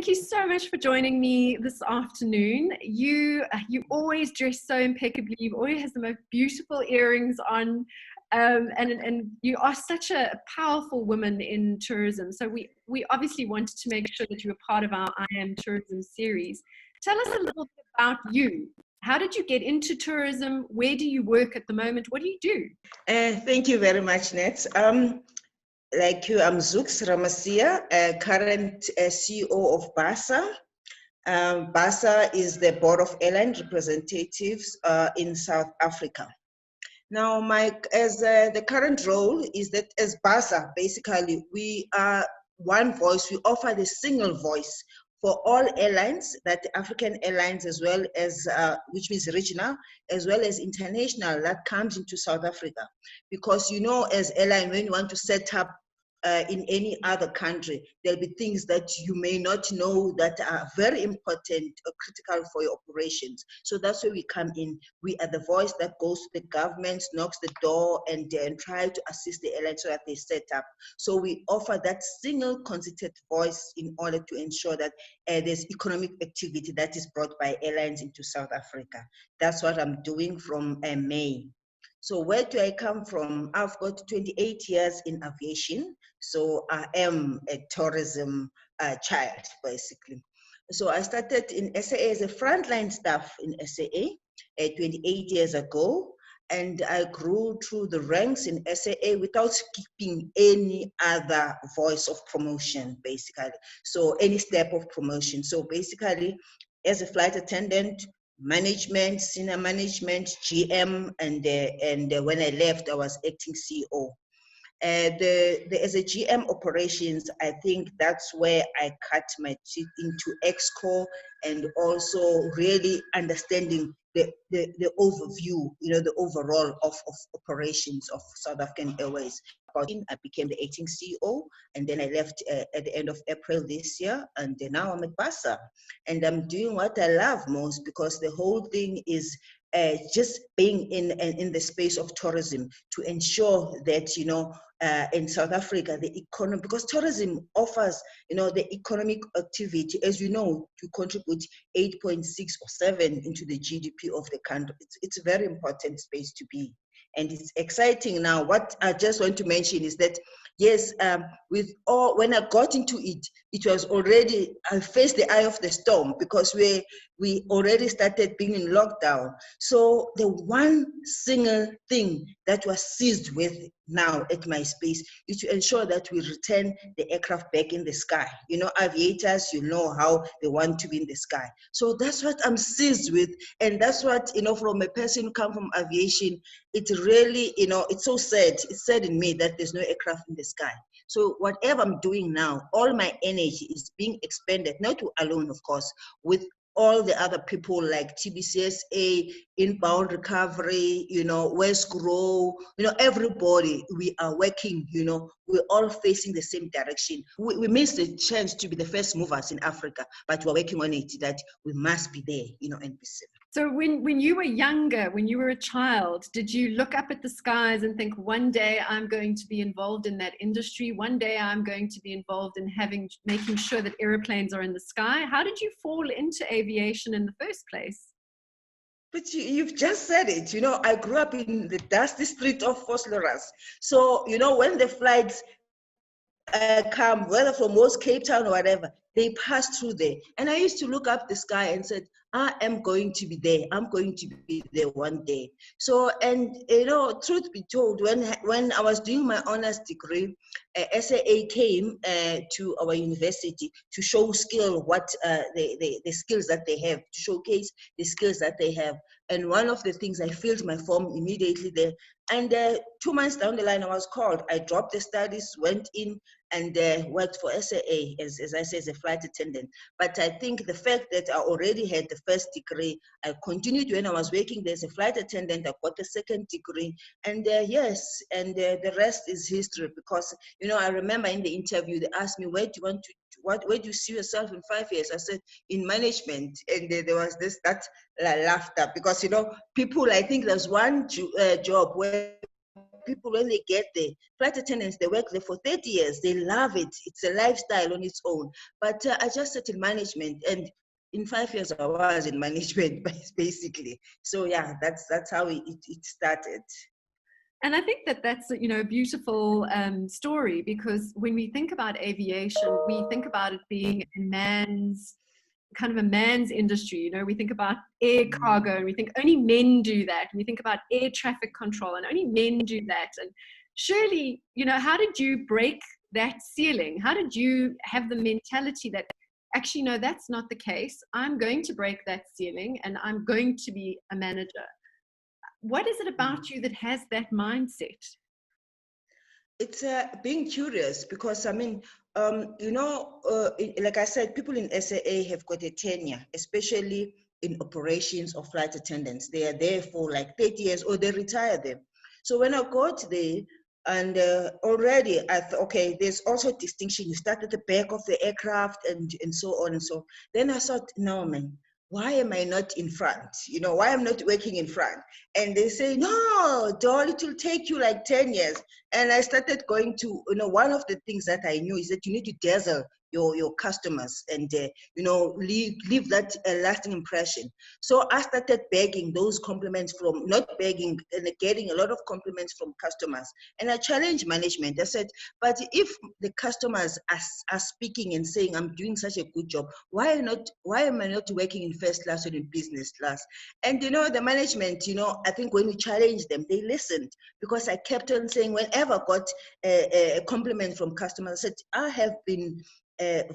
thank you so much for joining me this afternoon. You always dress so impeccably. You always have the most beautiful earrings on, and you are such a powerful woman in tourism. So we obviously wanted to make sure that you were part of our I Am Tourism series. Tell us a little bit about you. How did you get into tourism? Where do you work at the moment? What do you do? Thank you very much, Nets. Like you, I'm Zuks Ramasia, current CEO of BARSA. BARSA is the Board of Airline Representatives in South Africa. Now, the current role is that as BARSA, basically, we are one voice. We offer the single voice for all airlines, that African airlines as well as, which means regional, as well as international, that comes into South Africa. Because as airline, when you want to set up in any other country, there'll be things that you may not know that are very important or critical for your operations. So that's where we come in. We are the voice that goes to the government, knocks the door, and try to assist the airlines so that they set up. So we offer that single concerted voice in order to ensure that there's economic activity that is brought by airlines into South Africa. That's what I'm doing from May. So where do I come from? I've got 28 years in aviation. So I am a tourism child, basically. So I started in SAA as a frontline staff in SAA 28 years ago. And I grew through the ranks in SAA without skipping any other voice of promotion, basically. So any step of promotion. So basically, as a flight attendant, management, senior management, GM, and when I left, I was acting CEO. As a GM operations, I think that's where I cut my teeth into EXCO and also really understanding the overview, the overall of operations of South African Airways. I became the acting CEO, and then I left at the end of April this year, and now I'm at BARSA, and I'm doing what I love most, because the whole thing is just being in the space of tourism to ensure that in South Africa the economy, because tourism offers the economic activity, as you know, to contribute 8.6 or 7 into the GDP of the country. It's a very important space to be. And it's exciting now. What I just want to mention is that, yes, when I got into it, it was already, I faced the eye of the storm, because we already started being in lockdown. So the one single thing that was seized with now at my space is to ensure that we return the aircraft back in the sky. Aviators, how they want to be in the sky. So that's what I'm seized with. And that's what, from a person who comes from aviation, it really, it's so sad. It's sad in me that there's no aircraft in the sky. So whatever I'm doing now, all my energy is being expended, not alone, of course, with all the other people like TBCSA, Inbound Recovery, West Grow, everybody, we are working, we're all facing the same direction. We missed the chance to be the first movers in Africa, but we're working on it, that we must be there, and be safe. So when you were younger, when you were a child, did you look up at the skies and think, one day I'm going to be involved in that industry, one day I'm going to be involved in making sure that airplanes are in the sky? How did you fall into aviation in the first place? But you've just said it. I grew up in the dusty street of Vosloorus. So, when the flights come, whether from West Cape Town or whatever, they pass through there. And I used to look up the sky and said, I am going to be there. I'm going to be there one day. So, and truth be told, when I was doing my honors degree, SAA came to our university to show the skills that they have, to showcase the skills that they have. And one of the things, I filled my form immediately there. And 2 months down the line, I was called. I dropped the studies, went in, and worked for SAA, as I say, as a flight attendant. But I think the fact that I already had the first degree, I continued when I was working there as a flight attendant. I got the second degree, and yes, and the rest is history. Because I remember in the interview they asked me, where do you see yourself in 5 years? I said, in management, and there was that laughter, because people, I think there's one job where people, when they get there, flight attendants, they work there for 30 years. They love it. It's a lifestyle on its own. But I just started management, and in 5 years, I was in management, basically. So yeah, that's how it started. And I think that that's, you know, a beautiful story, because when we think about aviation, we think about it being a man's kind of a man's industry. You know, we think about air cargo and we think only men do that. And we think about air traffic control and only men do that. And surely, you know, how did you break that ceiling? How did you have the mentality that actually, no, that's not the case. I'm going to break that ceiling and I'm going to be a manager. What is it about you that has that mindset? It's being curious, because I mean, like I said, people in SAA have got a tenure, especially in operations or flight attendants. They are there for like 30 years or they retire them. So when I got there, and already I thought, okay, there's also distinction. You start at the back of the aircraft and so on and so. Then I thought, no, man, why am I not in front? You know, why I'm not working in front? And they say, no, Doll, it will take you like 10 years. And I started going to, you know, one of the things that I knew is that you need to dazzle your customers and, you know, leave that lasting impression. So I started begging those compliments from, not begging, and getting a lot of compliments from customers. And I challenged management. I said, but if the customers are speaking and saying, I'm doing such a good job, why am I not working in first class or in business class? And, you know, the management, you know, I think when we challenged them, they listened, because I kept on saying, whenever I got a compliment from customers, I said, I have been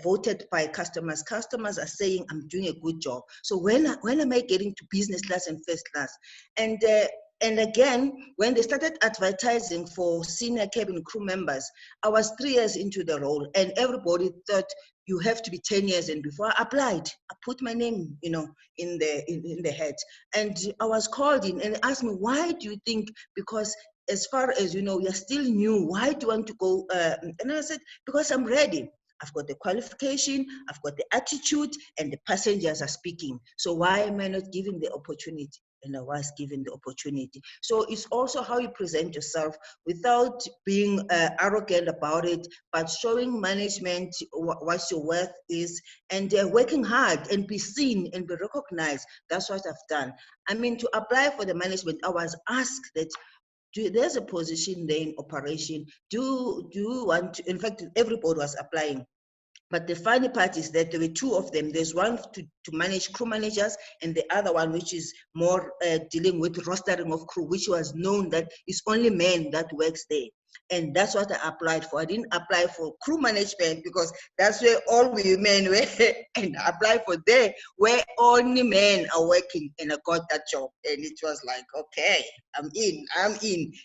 voted by customers. Customers are saying I'm doing a good job. So when am I getting to business class and first class? And again, when they started advertising for senior cabin crew members, I was 3 years into the role, and everybody thought you have to be 10 years. And before I applied, I put my name, you know, in the head. And I was called in and asked me, why do you think, because as far as you know, you're still new, why do you want to go? And I said, because I'm ready. I've got the qualification, I've got the attitude, and the passengers are speaking. So why am I not given the opportunity? And I was given the opportunity. So it's also how you present yourself without being arrogant about it, but showing management what your worth is, and working hard and be seen and be recognized. That's what I've done. I mean, to apply for the management, I was asked that, there's a position there in operation. Do you want to, in fact, everybody was applying. But the funny part is that there were two of them. There's one to manage crew managers, and the other one which is more dealing with rostering of crew, which was known that it's only men that works there. And that's what I applied for. I didn't apply for crew management because that's where all women were. And I applied for there where only men are working, and I got that job. And it was like, okay, I'm in.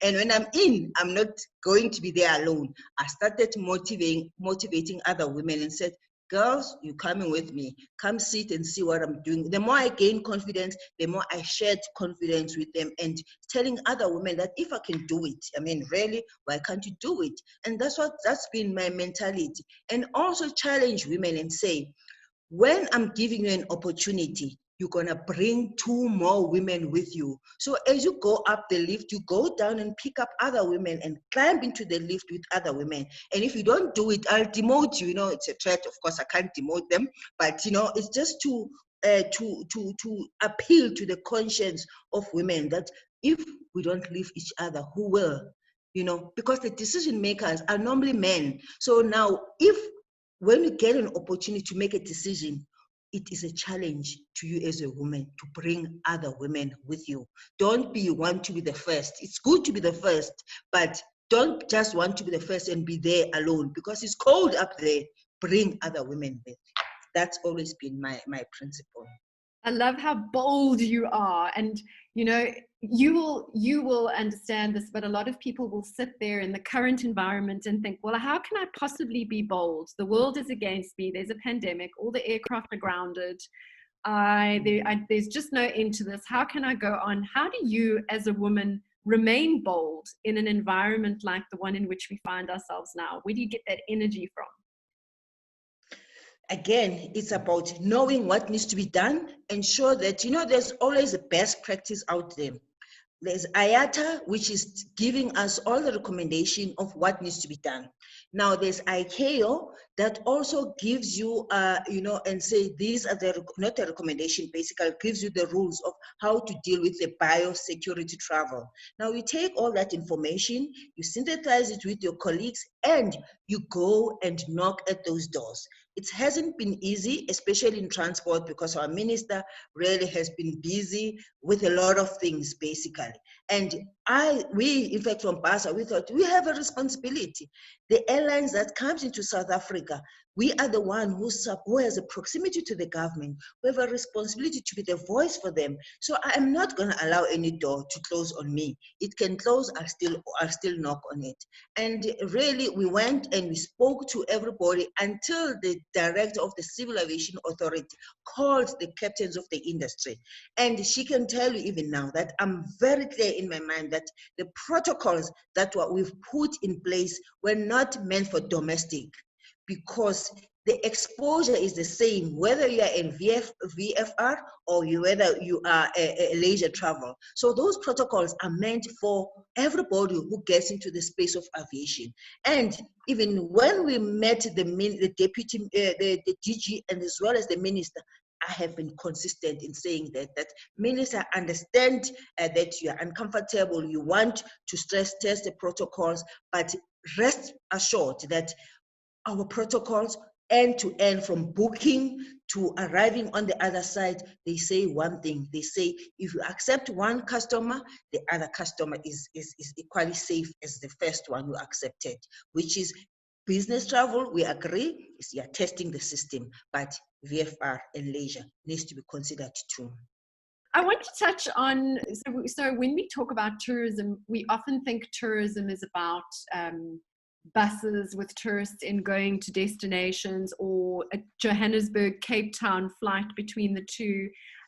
And when I'm in, I'm not going to be there alone. I started motivating other women and said, girls, you coming with me. Come sit and see what I'm doing. The more I gain confidence, the more I shared confidence with them, and telling other women that if I can do it, I mean, really, why can't you do it? And that's been my mentality. And also challenge women and say, when I'm giving you an opportunity, you're going to bring 2 more women with you. So as you go up the lift, you go down and pick up other women and climb into the lift with other women. And if you don't do it, I'll demote you. You know, it's a threat. Of course, I can't demote them, but you know, it's just to appeal to the conscience of women that if we don't leave each other, who will? You know, because the decision makers are normally men. So now, when you get an opportunity to make a decision, it is a challenge to you as a woman to bring other women with you. Don't want to be the first. It's good to be the first, but don't just want to be the first and be there alone, because it's cold up there. Bring other women with. That's always been my principle. I love how bold you are. And, you know, you will understand this, but a lot of people will sit there in the current environment and think, well, how can I possibly be bold? The world is against me. There's a pandemic. All the aircraft are grounded. There's just no end to this. How can I go on? How do you, as a woman, remain bold in an environment like the one in which we find ourselves now? Where do you get that energy from? Again, it's about knowing what needs to be done, ensure that, you know, there's always a best practice out there. There's IATA, which is giving us all the recommendation of what needs to be done. Now there's ICAO that also gives you, and say these are not a recommendation, basically gives you the rules of how to deal with the biosecurity travel. Now you take all that information, you synthesize it with your colleagues, and you go and knock at those doors. It hasn't been easy, especially in transport, because our minister really has been busy with a lot of things, basically. And we, in fact, from BARSA, we thought we have a responsibility. The airlines that comes into South Africa, we are the one who has a proximity to the government. We have a responsibility to be the voice for them. So I am not going to allow any door to close on me. It can close, I'll still knock on it. And really, we went and we spoke to everybody until the director of the Civil Aviation Authority called the captains of the industry. And she can tell you even now that I'm very clear in my mind that the protocols that we've put in place were not meant for domestic, because the exposure is the same whether you are in VFR or whether you are a leisure travel. So those protocols are meant for everybody who gets into the space of aviation. And even when we met the deputy, the DG, and as well as the minister, I have been consistent in saying that minister, understand that you are uncomfortable, you want to stress test the protocols, but rest assured that our protocols end to end, from booking to arriving on the other side, they say one thing. They say if you accept one customer, the other customer is equally safe as the first one you accepted, which is business travel. We agree, is you are testing the system, but VFR and leisure needs to be considered too. I want to touch on, so when we talk about tourism, we often think tourism is about buses with tourists in going to destinations, or a Johannesburg, Cape Town flight between the two.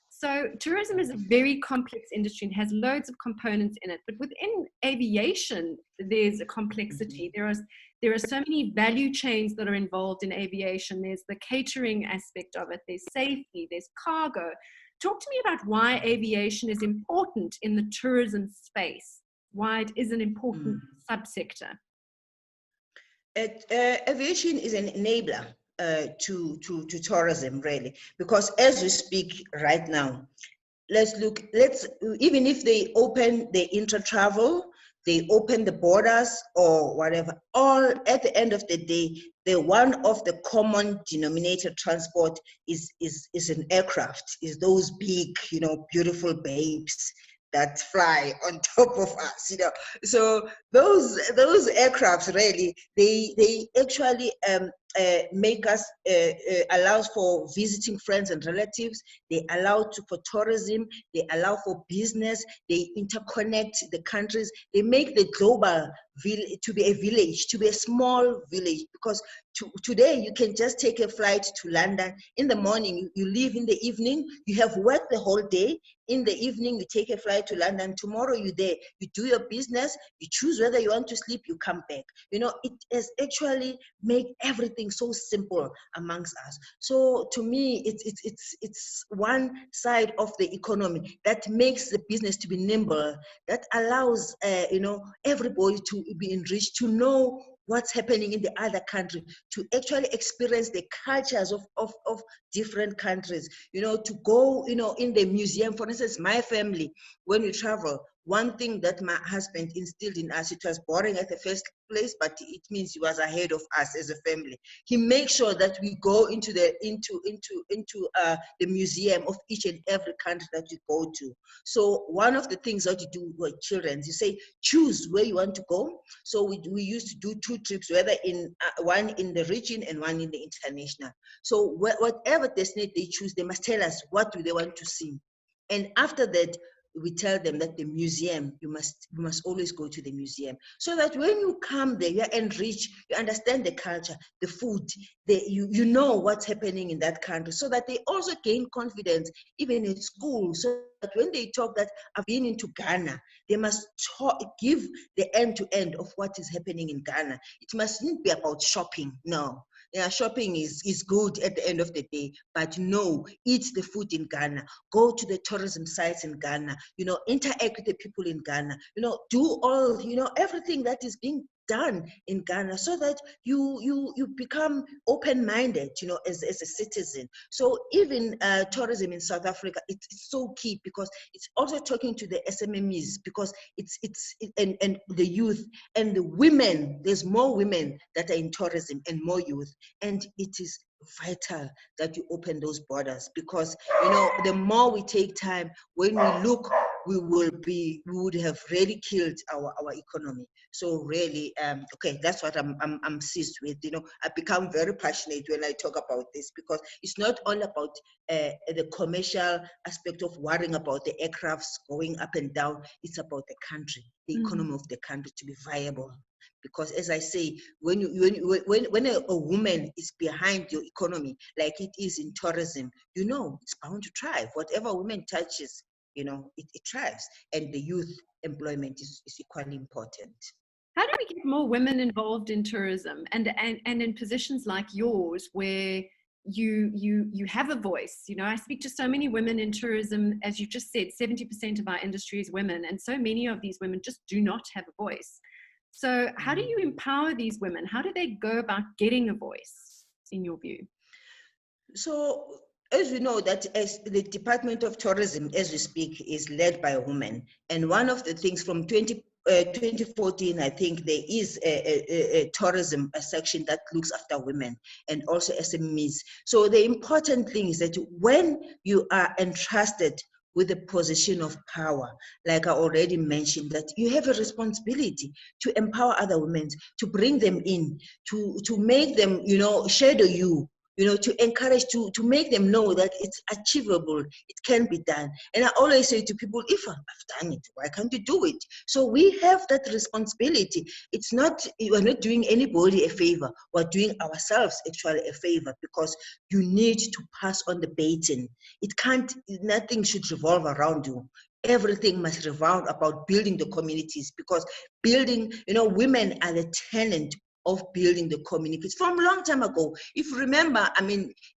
So tourism is a very complex industry and has loads of components in it. But within aviation, there's a complexity. There are so many value chains that are involved in aviation. There's the catering aspect of it. There's safety. There's cargo. Talk to me about why aviation is important in the tourism space, why it is an important subsector. Aviation is an enabler to tourism, really, because as we speak right now, even if they open the intra-travel, they open the borders or whatever, all at the end of the day, the one of the common denominator transport is an aircraft, is those big, beautiful babes that fly on top of us, So those aircrafts, really, they actually make us, allows for visiting friends and relatives. They allow for tourism. They allow for business. They interconnect the countries. They make the global to be a village, to be a small village, because today you can just take a flight to London in the morning, you leave in the evening, you have worked the whole day, in the evening you take a flight to London, tomorrow you're there, you do your business, you choose whether you want to sleep, you come back. It has actually made everything so simple amongst us. So to me, it's one side of the economy that makes the business to be nimble, that allows everybody to be enriched, to know what's happening in the other country, to actually experience the cultures of different countries, to go, in the museum. For instance, my family, when we travel, one thing that my husband instilled in us, it was boring at the first place, but it means he was ahead of us as a family. He makes sure that we go into the museum of each and every country that we go to. So one of the things that you do with children, you say, choose where you want to go. So we used to do 2 trips, whether one in the region and one in the international. So whatever destination they choose, they must tell us what do they want to see. And after that, we tell them that the museum, you must always go to the museum, so that when you come there, you're enriched, you understand the culture, the food, you know what's happening in that country, so that they also gain confidence, even in school, so that when they talk that I've been into Ghana, they must give the end-to-end of what is happening in Ghana. It mustn't be about shopping, no. Yeah, shopping is good at the end of the day, but no, eat the food in Ghana, go to the tourism sites in Ghana, interact with the people in Ghana, do all, everything that is being done in Ghana, so that you become open-minded, as a citizen. So even tourism in South Africa, it's so key, because it's also talking to the SMMEs, because and the youth and the women. There's more women that are in tourism and more youth, and it is vital that you open those borders, because the more we take time, when we look, we would have really killed our economy. So really, okay, that's what I'm seized with. I become very passionate when I talk about this, because it's not all about the commercial aspect of worrying about the aircrafts going up and down. It's about the country, the economy of the country to be viable. Because as I say, when a woman is behind your economy, like it is in tourism, it's bound to thrive. Whatever woman touches, it thrives. And the youth employment is equally important. How do we get more women involved in tourism and in positions like yours, where you have a voice? I speak to so many women in tourism. As you just said, 70% of our industry is women, and so many of these women just do not have a voice. So how do you empower these women? How do they go about getting a voice, in your view? So, as we know, that as the Department of Tourism, as we speak, is led by a woman. And one of the things from 2014, I think there is a tourism section that looks after women and also SMEs. So the important thing is that when you are entrusted with a position of power, like I already mentioned, that you have a responsibility to empower other women, to bring them in, to make them, shadow you, to encourage, to make them know that it's achievable, it can be done. And I always say to people, if I've done it, why can't you do it? So we have that responsibility. It's not, we're not doing anybody a favor, we're doing ourselves actually a favor, because you need to pass on the baton. Nothing should revolve around you. Everything must revolve about building the communities, because building, women are the tenant of building the communities from a long time ago. If you remember,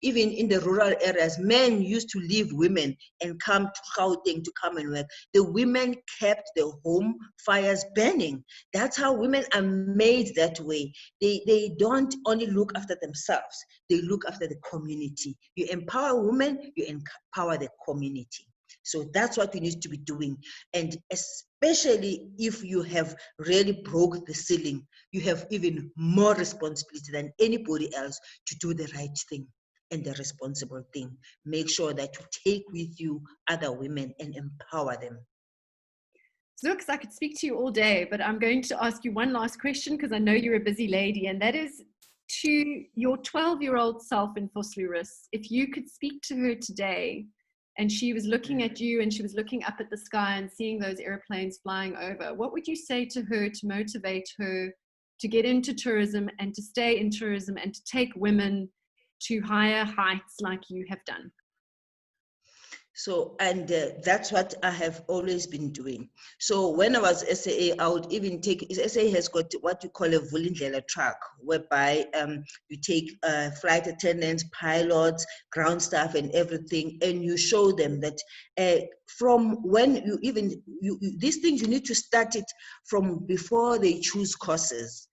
even in the rural areas, men used to leave women and come to Gauteng to come and work. The women kept the home fires burning. That's how women are made that way. They don't only look after themselves, they look after the community. You empower women, you empower the community. So that's what we need to be doing. And especially if you have really broke the ceiling, you have even more responsibility than anybody else to do the right thing and the responsible thing. Make sure that you take with you other women and empower them. Zuks, I could speak to you all day, but I'm going to ask you one last question, because I know you're a busy lady, and that is to your 12-year-old self in Vosloorus. If you could speak to her today, and she was looking at you and she was looking up at the sky and seeing those airplanes flying over, what would you say to her to motivate her to get into tourism and to stay in tourism and to take women to higher heights like you have done? So, and that's what I have always been doing. So when I was SAA, I would even take, SAA has got what you call a Vulindlela track, whereby you take flight attendants, pilots, ground staff and everything, and you show them that from when these things, you need to start it from before they choose courses.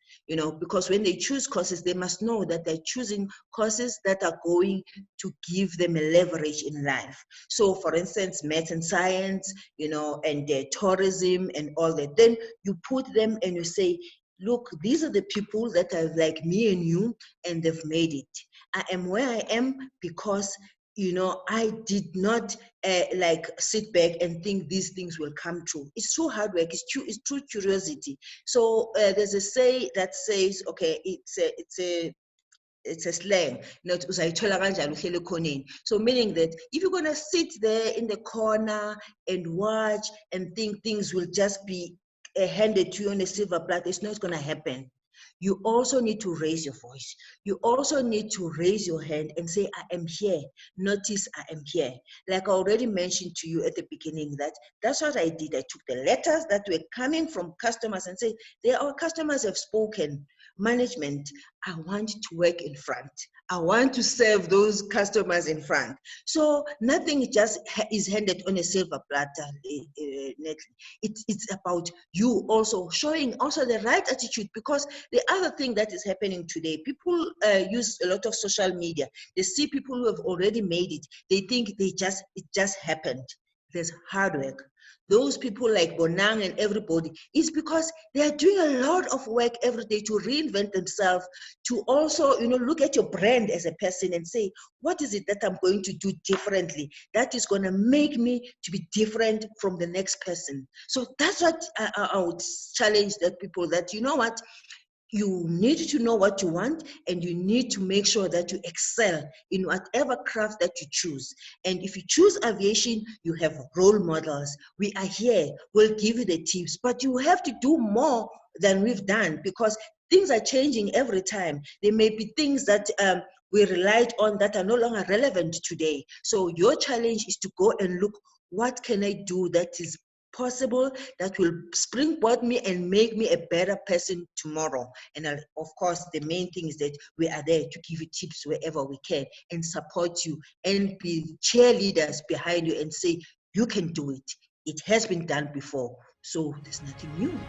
Because when they choose courses, they must know that they're choosing courses that are going to give them a leverage in life. So for instance, math and science, and tourism and all that. Then you put them and you say, look, these are the people that are like me and you, and they've made it. I am where I am because I did not sit back and think these things will come true. It's true hard work. It's true curiosity. So there's a say that says, okay, it's a slang, so meaning that if you're going to sit there in the corner and watch and think things will just be handed to you on a silver platter, it's not going to happen. You also need to raise your voice. You also need to raise your hand and say, I am here. Notice I am here. Like I already mentioned to you at the beginning, that's what I did. I took the letters that were coming from customers and said, our customers have spoken. management, I want to work in front. I want to serve those customers in front. So nothing just is handed on a silver platter, Natalie. It's about you also showing also the right attitude, because the other thing that is happening today, people use a lot of social media. They see people who have already made it. They think it just happened. There's hard work. Those people like Bonang and everybody, is because they are doing a lot of work every day to reinvent themselves, to also, look at your brand as a person and say, what is it that I'm going to do differently that is going to make me to be different from the next person? So that's what I would challenge that people, that, you know what, you need to know what you want, and you need to make sure that you excel in whatever craft that you choose. And if you choose aviation, you have role models. We are here, we'll give you the tips, but you have to do more than we've done, because things are changing every time. There may be things that we relied on that are no longer relevant today. So your challenge is to go and look, what can I do that is possible, that will springboard me and make me a better person tomorrow. And of course, the main thing is that we are there to give you tips wherever we can and support you and be cheerleaders behind you and say, you can do it. It has been done before, so there's nothing new.